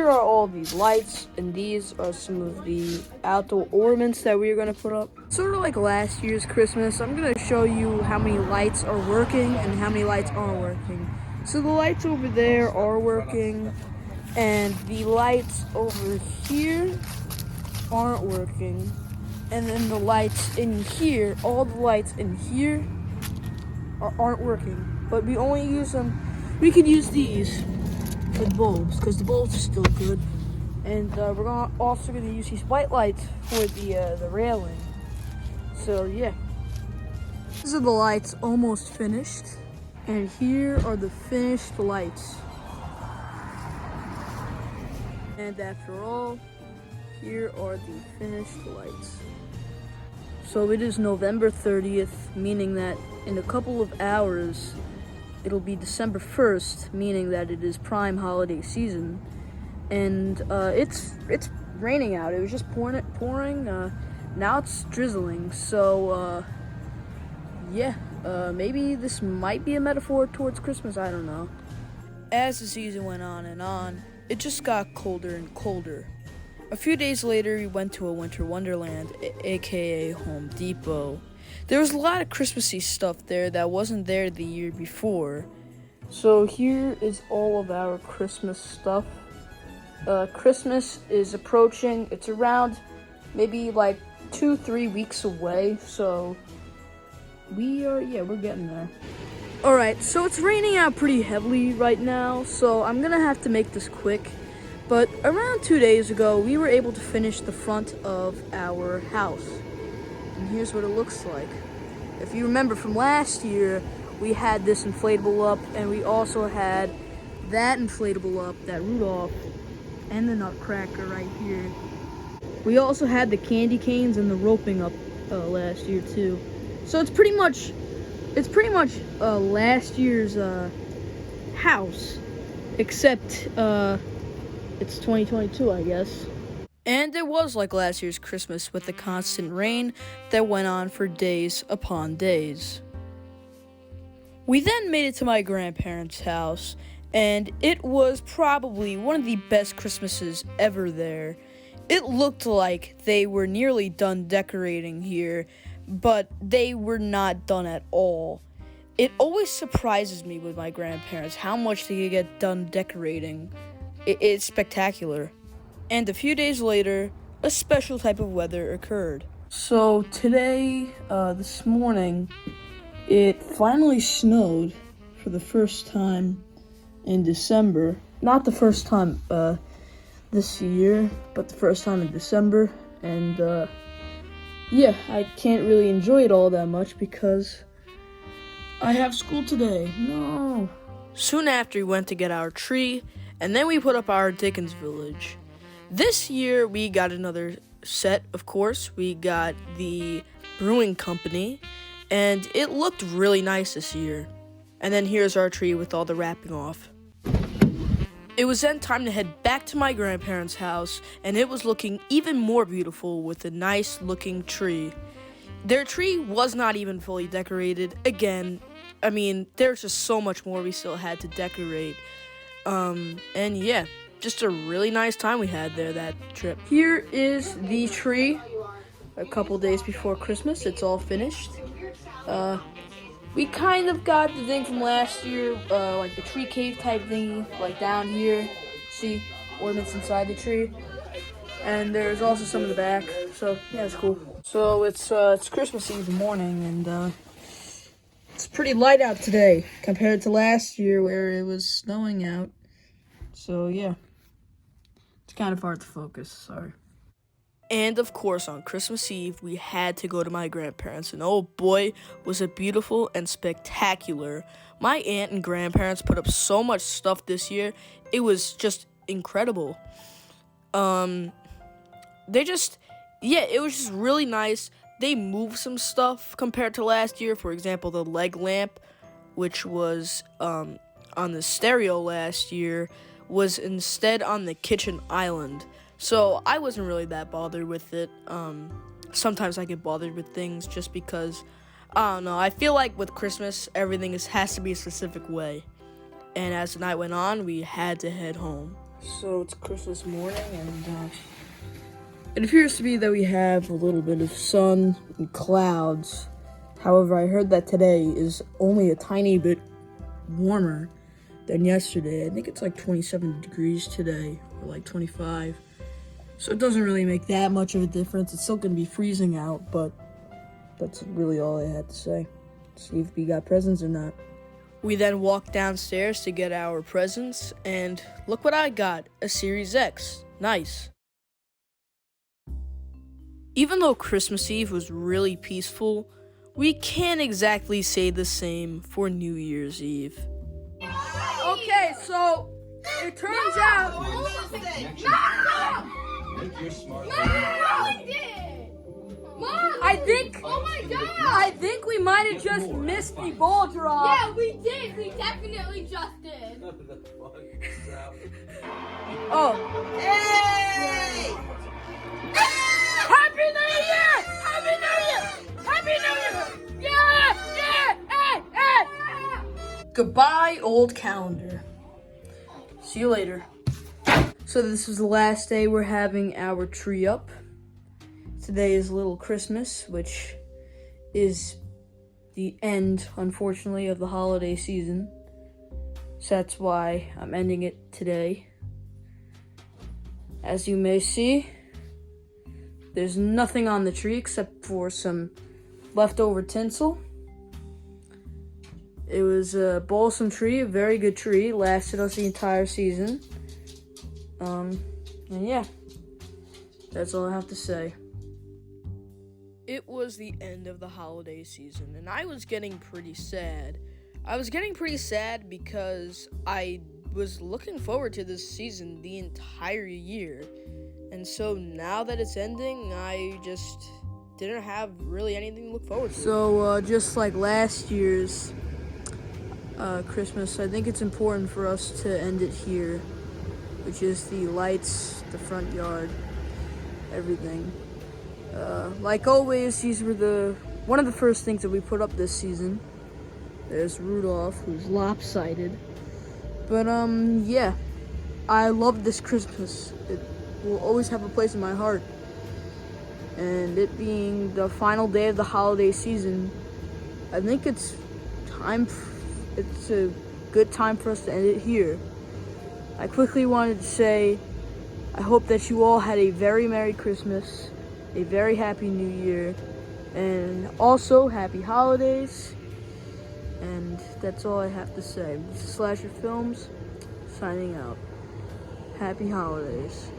here are all these lights, and these are some of the outdoor ornaments that we are going to put up. Sort of like last year's Christmas, I'm going to show you how many lights are working and how many lights aren't working. So the lights over there are working, and the lights over here aren't working. And then the lights in here, all the lights in here aren't working. But we only use them, we could use these for the bulbs, because the bulbs are still good. And we're also going to use these white lights for the railing. So yeah. These are the lights almost finished. And here are the finished lights. And after all, here are the finished lights. So it is November 30th, meaning that in a couple of hours, it'll be December 1st, meaning that it is prime holiday season. And it's raining out. It was just pouring. Now it's drizzling. So yeah, maybe this might be a metaphor towards Christmas. I don't know. As the season went on and on, it just got colder and colder. A few days later, we went to a winter wonderland, aka Home Depot. There was a lot of Christmassy stuff there that wasn't there the year before. So here is all of our Christmas stuff. Christmas is approaching. It's around maybe like 2-3 weeks away. So we're getting there. Alright, so it's raining out pretty heavily right now. So I'm gonna have to make this quick. But around 2 days ago, we were able to finish the front of our house. And here's what it looks like. If you remember from last year, we had this inflatable up, and we also had that inflatable up, that Rudolph, and the Nutcracker right here. We also had the candy canes and the roping up last year too. So it's pretty much last year's house, except it's 2022, I guess. And it was like last year's Christmas with the constant rain that went on for days upon days. We then made it to my grandparents' house, and it was probably one of the best Christmases ever there. It looked like they were nearly done decorating here, but they were not done at all. It always surprises me with my grandparents how much they could get done decorating. It's spectacular. And a few days later, a special type of weather occurred. So today, this morning, it finally snowed for the first time in December. Not the first time this year, but the first time in December. And I can't really enjoy it all that much because I have school today. No. Soon after, we went to get our tree, and then we put up our Dickens Village. This year, we got another set, of course. We got the Brewing Company, and it looked really nice this year. And then here's our tree with all the wrapping off. It was then time to head back to my grandparents' house, and it was looking even more beautiful with a nice-looking tree. Their tree was not even fully decorated. Again, I mean, there's just so much more we still had to decorate. And yeah, just a really nice time we had there that trip. Here is the tree a couple days before Christmas. It's all finished. We kind of got the thing from last year, like the tree cave type thingy, like down here. See, ornaments inside the tree. And there's also some in the back. So yeah, it's cool. So it's Christmas Eve morning, and it's pretty light out today compared to last year where it was snowing out. So yeah, it's kind of hard to focus, sorry. And of course, on Christmas Eve, we had to go to my grandparents, and oh boy, was it beautiful and spectacular. My aunt and grandparents put up so much stuff this year, it was just incredible. It was just really nice. They moved some stuff compared to last year. For example, the leg lamp, which was on the stereo last year, was instead on the kitchen island. So I wasn't really that bothered with it. Sometimes I get bothered with things just because, I don't know, I feel like with Christmas, everything has to be a specific way. And as the night went on, we had to head home. So it's Christmas morning, and it appears to be that we have a little bit of sun and clouds. However, I heard that today is only a tiny bit warmer than yesterday. I think it's like 27 degrees today, or like 25. So it doesn't really make that much of a difference. It's still gonna be freezing out, but that's really all I had to say. See if we got presents or not. We then walked downstairs to get our presents, and look what I got, a Series X. Nice. Even though Christmas Eve was really peaceful, we can't exactly say the same for New Year's Eve. Okay, so it turns out... I think we might have just missed the ball drop. Yeah, we did. We definitely just did. Oh. Hey! Happy New Year! Happy New Year! Happy New Year! Yeah! Hey! Goodbye, old calendar. See you later. So this is the last day we're having our tree up. Today is Little Christmas, which is the end, unfortunately, of the holiday season. So that's why I'm ending it today. As you may see, there's nothing on the tree except for some leftover tinsel. It was a balsam tree, a very good tree. It lasted us the entire season. And yeah, that's all I have to say. It was the end of the holiday season, and I was getting pretty sad. I was getting pretty sad because I was looking forward to this season the entire year. And so now that it's ending, I just didn't have really anything to look forward to. So just like last year's Christmas, I think it's important for us to end it here, which is the lights, the front yard, everything. Like always, these were one of the first things that we put up this season. There's Rudolph, who's lopsided. But yeah, I love this Christmas. It will always have a place in my heart. And it being the final day of the holiday season, I think it's a good time for us to end it here. I quickly wanted to say, I hope that you all had a very Merry Christmas, a very Happy New Year, and also Happy Holidays. And that's all I have to say. This is Slasher Films, signing out. Happy Holidays.